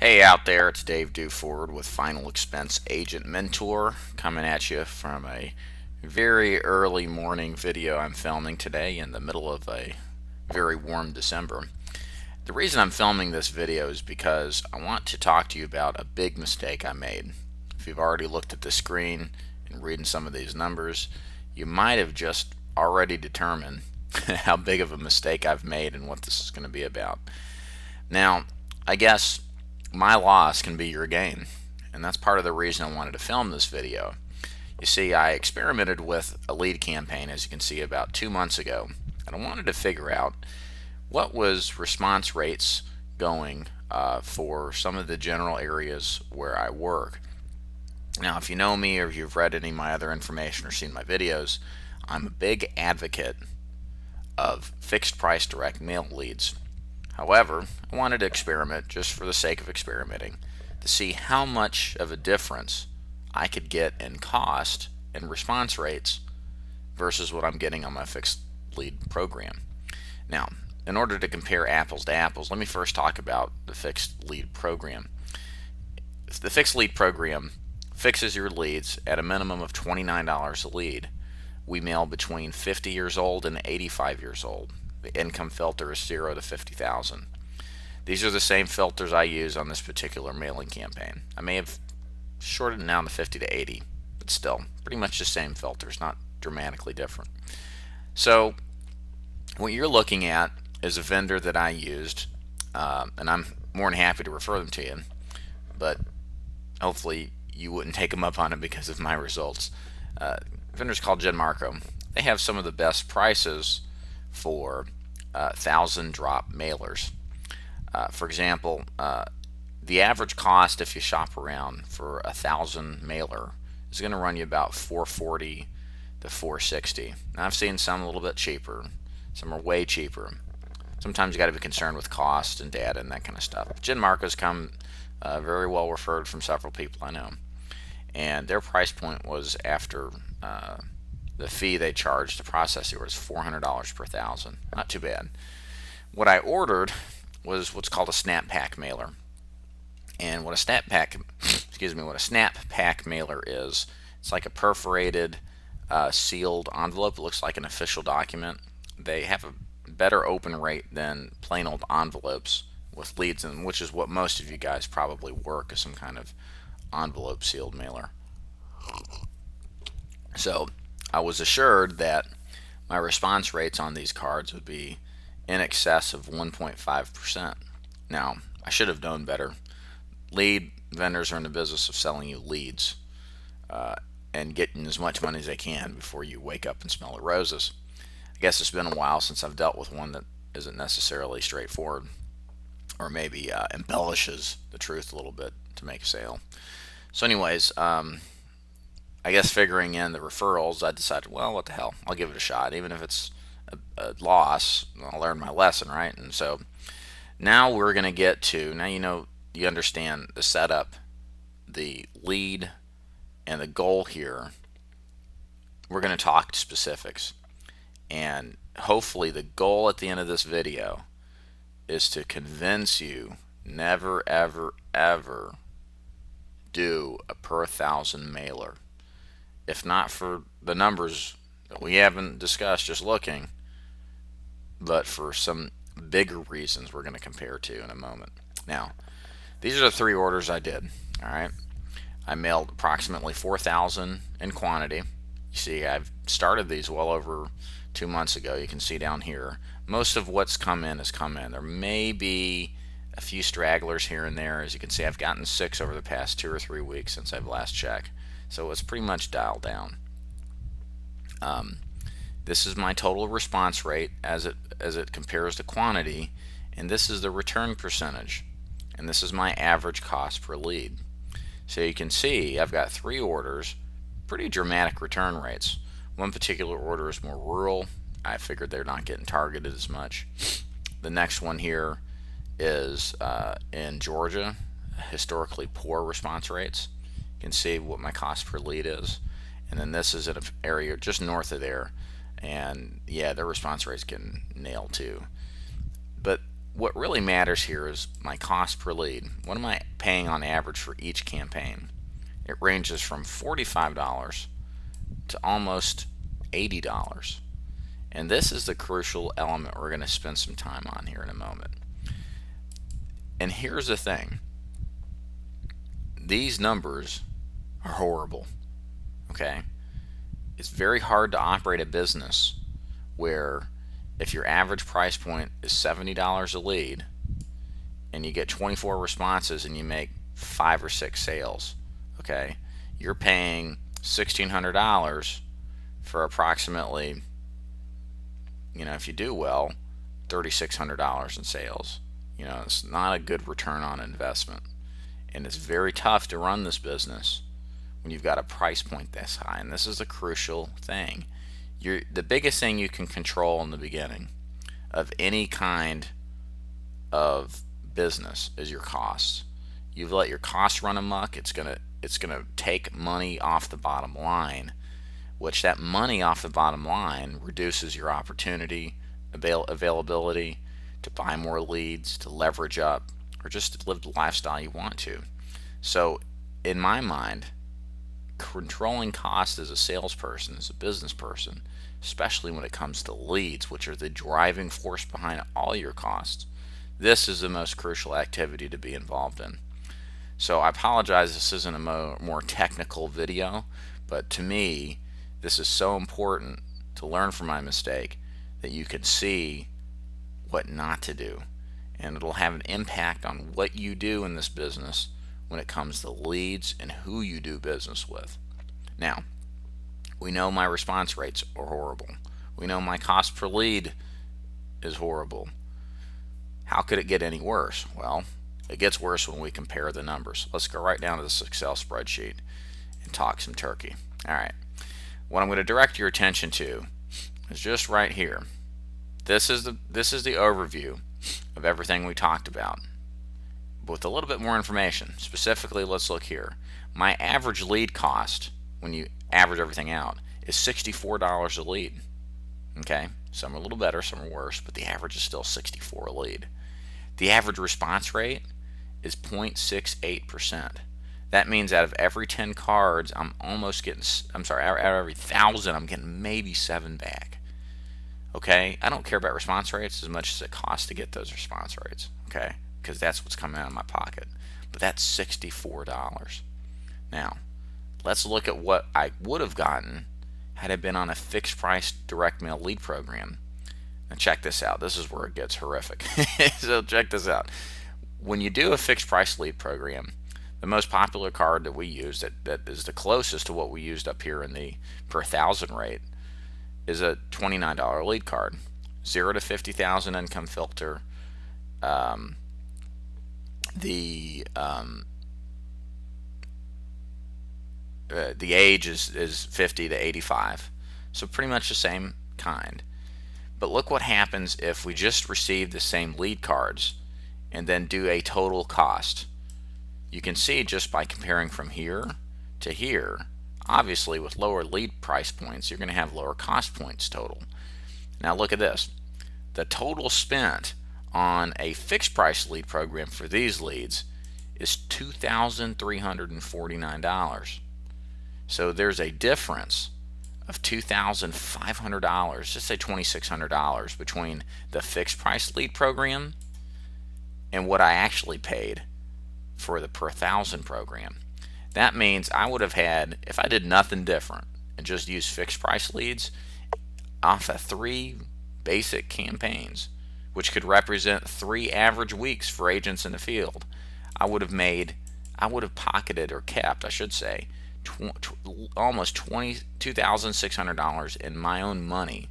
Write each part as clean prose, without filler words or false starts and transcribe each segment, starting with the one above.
Hey out there, it's Dave Duford with Final Expense Agent Mentor coming at you from a very early morning video I'm filming today in the middle of a very warm December. The reason I'm filming this video is because I want to talk to you about a big mistake I made. If you've already looked at the screen and reading some of these numbers, you might have just already determined how big of a mistake I've made and what this is going to be about. Now, I guess my loss can be your gain, and that's part of the reason I wanted to film this video. You see, I experimented with a lead campaign, as you can see, about 2 months ago, and I wanted to figure out what was response rates going for some of the general areas where I work. Now, if you know me or you've read any of my other information or seen my videos, I'm a big advocate of fixed price direct mail leads. However, I wanted to experiment just for the sake of experimenting to see how much of a difference I could get in cost and response rates versus what I'm getting on my fixed lead program. Now, in order to compare apples to apples, let me first talk about the fixed lead program. The fixed lead program fixes your leads at a minimum of $29 a lead. We mail between 50 years old and 85 years old. The income filter is 0 to 50,000. These are the same filters I use on this particular mailing campaign. I may have shortened it down to 50 to 80, but still, pretty much the same filters, not dramatically different. So, what you're looking at is a vendor that I used, and I'm more than happy to refer them to you, but hopefully you wouldn't take them up on it because of my results. Vendor's called Marco. They have some of the best prices for 1,000 drop mailers. For example, the average cost if you shop around for 1,000 mailer is going to run you about $440 to $460. Now, I've seen some a little bit cheaper. Some are way cheaper. Sometimes you got to be concerned with cost and data and that kind of stuff. Marco's come very well referred from several people I know, and their price point was after the fee they charged to process it was $400 per 1,000. Not too bad. What I ordered was what's called a snap pack mailer. And what a snap pack mailer is, it's like a perforated sealed envelope. It looks like an official document. They have a better open rate than plain old envelopes with leads in, which is what most of you guys probably work as some kind of envelope sealed mailer. So I was assured that my response rates on these cards would be in excess of 1.5%. Now, I should have known better. Lead vendors are in the business of selling you leads and getting as much money as they can before you wake up and smell the roses. I guess it's been a while since I've dealt with one that isn't necessarily straightforward, or maybe embellishes the truth a little bit to make a sale. So anyways, I guess figuring in the referrals, I decided, well, what the hell, I'll give it a shot. Even if it's a loss, I'll learn my lesson, right? And so now we're going to get to, now you understand the setup, the lead, and the goal here. We're going to talk specifics. And hopefully the goal at the end of this video is to convince you never, ever, ever do a per 1,000 mailer. If not for the numbers that we haven't discussed just looking, but for some bigger reasons we're going to compare to in a moment. Now, these are the 3 orders I did. All right, I mailed approximately 4,000 in quantity. You see, I've started these well over 2 months ago. You can see down here, most of what's come in has come in. There may be a few stragglers here and there. As you can see, I've gotten 6 over the past 2 or 3 weeks since I've last checked. So it's pretty much dialed down. This is my total response rate as it compares to quantity, and this is the return percentage, and this is my average cost per lead. So you can see I've got 3 orders, pretty dramatic return rates. One particular order is more rural. I figured they're not getting targeted as much. The next one here is in Georgia, historically poor response rates. You can see what my cost per lead is, and then this is in an area just north of there, and yeah, their response rates can nail too. But what really matters here is my cost per lead. What am I paying on average for each campaign? It ranges from $45 to almost $80. And this is the crucial element we're going to spend some time on here in a moment. And here's the thing. These numbers are horrible. Okay? It's very hard to operate a business where if your average price point is $70 a lead and you get 24 responses and you make 5 or 6 sales, okay, you're paying $1,600 for approximately, if you do well, $3,600 in sales. It's not a good return on investment, and it's very tough to run this business when you've got a price point this high. And this is a crucial thing. The biggest thing you can control in the beginning of any kind of business is your costs. You've let your costs run amok, it's gonna take money off the bottom line, which that money off the bottom line reduces your opportunity, availability to buy more leads, to leverage up, or just to live the lifestyle you want to. So in my mind, controlling costs as a salesperson, as a business person, especially when it comes to leads, which are the driving force behind all your costs, this is the most crucial activity to be involved in. So I apologize, this isn't a more technical video, but to me, this is so important to learn from my mistake that you can see what not to do. And it'll have an impact on what you do in this business when it comes to leads and who you do business with. Now, we know my response rates are horrible. We know my cost per lead is horrible. How could it get any worse? Well, it gets worse when we compare the numbers. Let's go right down to this Excel spreadsheet and talk some turkey. All right. What I'm going to direct your attention to is just right here. This is the overview of everything we talked about, with a little bit more information. Specifically, let's look here. My average lead cost, when you average everything out, is $64 a lead. Okay, some are a little better, some are worse, but the average is still $64 a lead. The average response rate is 0.68%. That means out of every 10 cards, out of every 1,000, I'm getting maybe 7 back. Okay, I don't care about response rates as much as it costs to get those response rates. Okay, because that's what's coming out of my pocket. But that's $64. Now, let's look at what I would have gotten had I been on a fixed price direct mail lead program. Now check this out. This is where it gets horrific. So check this out. When you do a fixed price lead program, the most popular card that we use that is the closest to what we used up here in the per 1,000 rate is a $29 lead card. 0 to 50,000 income filter. The age is 50 to 85, so pretty much the same kind. But look what happens if we just receive the same lead cards and then do a total cost. You can see just by comparing from here to here, obviously with lower lead price points, you're going to have lower cost points total. Now look at this. The total spent on a fixed price lead program for these leads is $2,349. So there's a difference of $2,500, just say $2,600, between the fixed price lead program and what I actually paid for the per 1,000 program. That means I would have had, if I did nothing different and just used fixed price leads off of 3 basic campaigns, which could represent 3 average weeks for agents in the field, I would have pocketed, or kept, I should say, almost $2,600 in my own money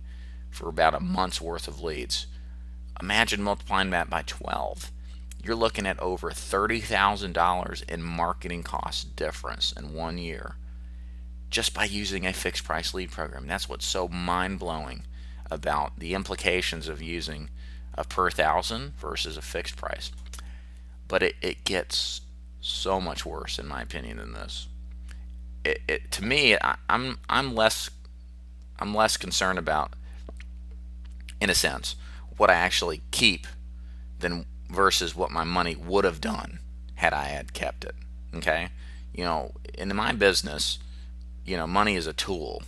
for about a month's worth of leads. Imagine multiplying that by 12. You're looking at over $30,000 in marketing cost difference in 1 year just by using a fixed price lead program. That's what's so mind-blowing about the implications of using a per 1,000 versus a fixed price. But it gets so much worse, in my opinion, than this. To me, I'm less concerned about, in a sense, what I actually keep than versus what my money would have done had I had kept it. Okay? In my business, money is a tool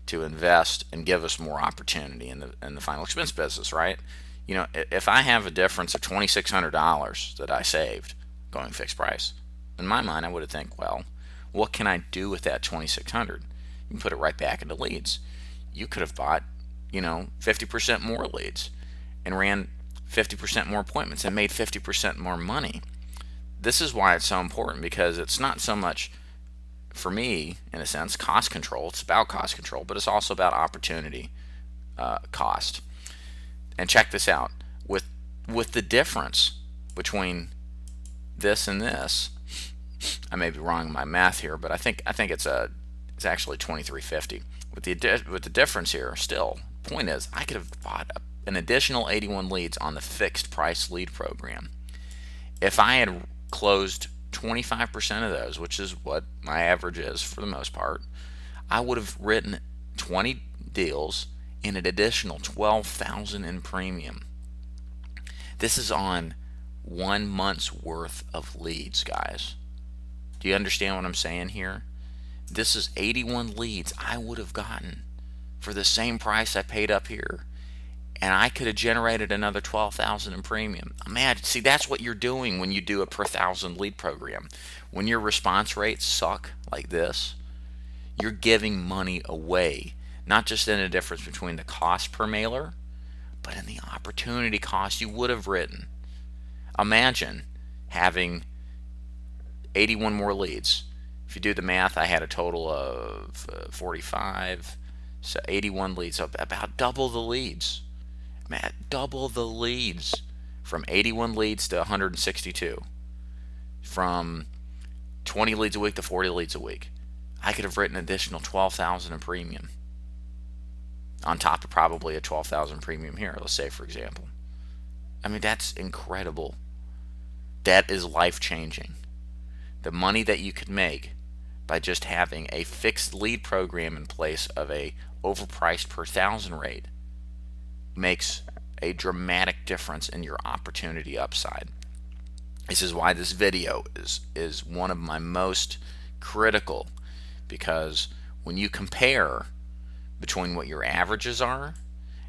to invest and give us more opportunity in the final expense business, right? If I have a difference of $2,600 that I saved going fixed price, in my mind I would have think, well, what can I do with that 2,600? You can put it right back into leads. You could have bought 50% more leads and ran 50% more appointments and made 50% more money. This is why it's so important, because it's not so much, for me, in a sense, cost control. It's about cost control, but it's also about opportunity cost. And check this out. With the difference between this and this, I may be wrong in my math here, but I think it's actually 2350. With the difference here, still, point is, I could have bought an additional 81 leads on the fixed price lead program. If I had closed 25% of those, which is what my average is for the most part, I would have written 20 deals and an additional $12,000 in premium. This is on 1 month's worth of leads, guys. Do you understand what I'm saying here? This is 81 leads I would have gotten for the same price I paid up here, and I could have generated another $12,000 in premium. Imagine, see, that's what you're doing when you do a per 1,000 lead program. When your response rates suck like this, you're giving money away, not just in the difference between the cost per mailer, but in the opportunity cost you would have written. Imagine having 81 more leads. If you do the math, I had a total of 45, so 81 leads, so about double the leads. Man, double the leads, from 81 leads to 162, from 20 leads a week to 40 leads a week. I could have written an additional $12,000 in premium on top of probably a $12,000 premium here, let's say, for example. I mean, that's incredible. That is life-changing. The money that you could make by just having a fixed lead program in place of a overpriced per 1,000 rate makes a dramatic difference in your opportunity upside. This is why this video is one of my most critical, because when you compare between what your averages are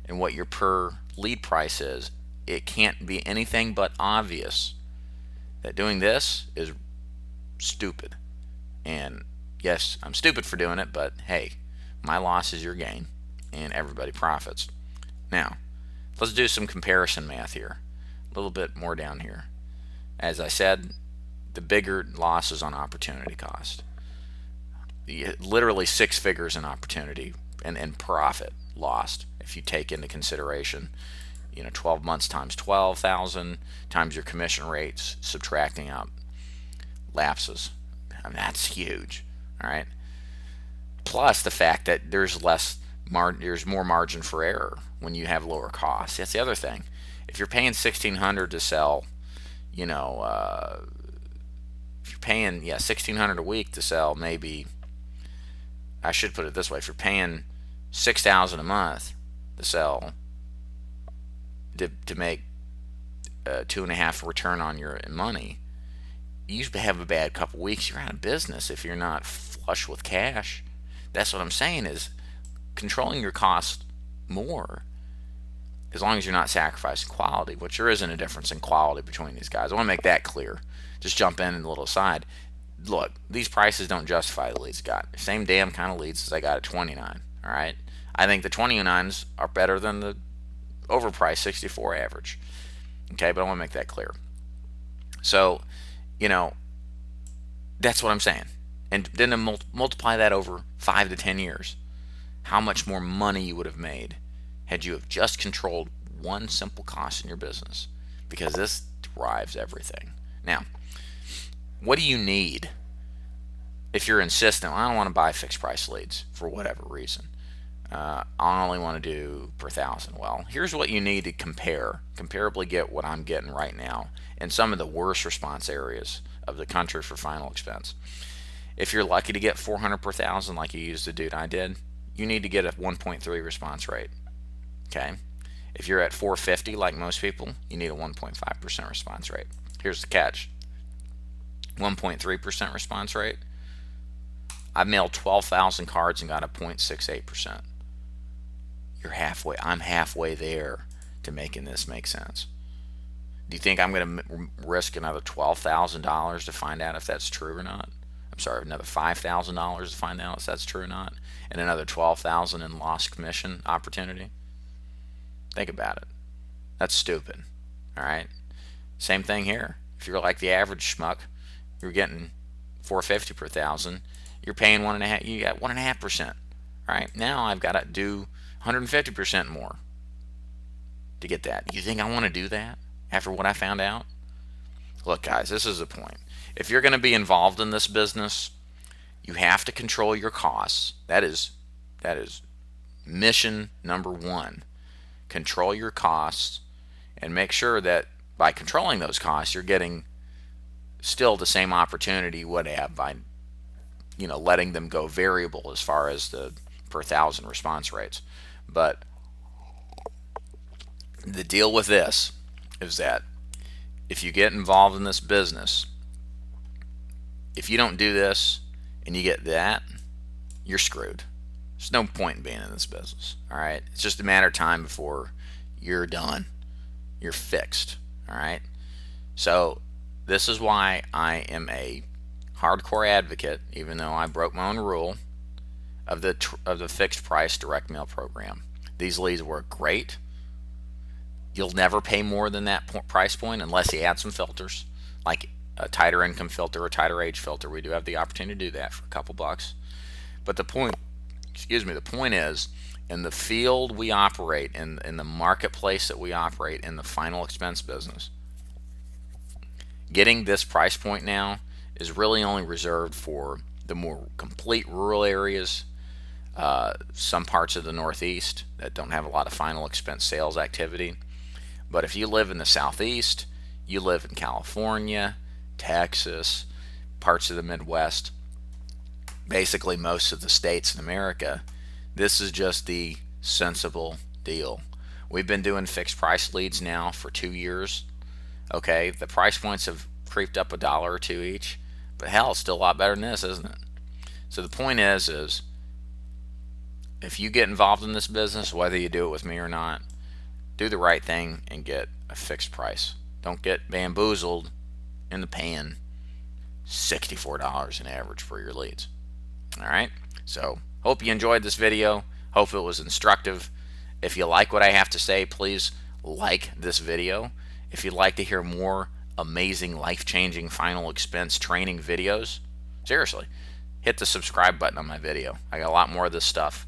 and what your per lead price is, it can't be anything but obvious that doing this is stupid. And yes, I'm stupid for doing it, but hey, my loss is your gain and everybody profits. Now, let's do some comparison math here. A little bit more down here. As I said, the bigger losses on opportunity cost. Literally 6 figures in opportunity and profit lost if you take into consideration 12 months times 12,000 times your commission rates, subtracting out lapses. I mean, that's huge. All right. Plus the fact that there's more margin for error when you have lower costs. That's the other thing. If you're paying $1,600 to sell, if you're paying $1,600 a week to sell, maybe I should put it this way: if you're paying $6,000 a month to sell, to make 2.5 return on your money, you have a bad couple weeks, you're out of business if you're not flush with cash. That's what I'm saying, is controlling your costs more, as long as you're not sacrificing quality, which there isn't a difference in quality between these guys. I want to make that clear. Just jump in a little aside. Look, these prices don't justify the leads I got. The same damn kind of leads as I got at 29. All right, I think the 29s are better than the overpriced 64 average. Okay, but I want to make that clear. So, that's what I'm saying. And then to multiply that over 5 to 10 years, how much more money you would have made had you have just controlled one simple cost in your business, because this drives everything. Now, what do you need if you're insistent? I don't want to buy fixed price leads for whatever reason. I only want to do per 1,000. Well, here's what you need to comparably get what I'm getting right now in some of the worst response areas of the country for final expense. If you're lucky to get 400 per 1,000 like you used the dude I did, you need to get a 1.3 response rate. Okay? If you're at 450 like most people, you need a 1.5% response rate. Here's the catch. 1.3% response rate. I mailed 12,000 cards and got a 0.68%. You're halfway. I'm halfway there to making this make sense. Do you think I'm going to risk another $12,000 to find out if that's true or not? I'm sorry, another $5,000 to find out if that's true or not, and another $12,000 in lost commission opportunity? Think about it. That's stupid. All right. Same thing here. If you're like the average schmuck, you're getting $450 per thousand. You're paying 1.5. You got 1.5%. Right now, I've got to do 150% more to get that. You think I want to do that after what I found out? Look, guys, this is the point. If you're going to be involved in this business, you have to control your costs. That is mission number one. Control your costs and make sure that by controlling those costs, you're getting still the same opportunity you would have by letting them go variable as far as the per thousand response rates. But the deal with this is that if you get involved in this business, if you don't do this and you get that, you're screwed. There's no point in being in this business. All right, it's just a matter of time before you're done. You're fixed. All right. So this is why I am a hardcore advocate, even though I broke my own rule, of the fixed price direct mail program. These leads work great. You'll never pay more than that price point unless you add some filters, like a tighter income filter or tighter age filter. We do have the opportunity to do that for a couple bucks. But the point is, in the field we operate, in the marketplace that we operate in the final expense business, getting this price point now is really only reserved for the more complete rural areas, some parts of the Northeast that don't have a lot of final expense sales activity. But if you live in the Southeast, you live in California, Texas, parts of the Midwest, basically most of the states in America, this is just the sensible deal. We've been doing fixed price leads now for 2 years. Okay, the price points have creeped up $1 or $2 each, but hell, it's still a lot better than this, isn't it? So the point is if you get involved in this business, whether you do it with me or not, do the right thing and get a fixed price. Don't get bamboozled into paying $64 an average for your leads. All right, so hope you enjoyed this video. Hope it was instructive. If you like what I have to say, please like this video. If you'd like to hear more amazing, life-changing final expense training videos, seriously, hit the subscribe button on my video. I got a lot more of this stuff,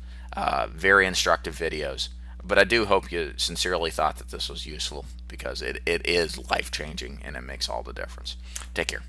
very instructive videos. But I do hope you sincerely thought that this was useful, because it is life-changing and it makes all the difference. Take care.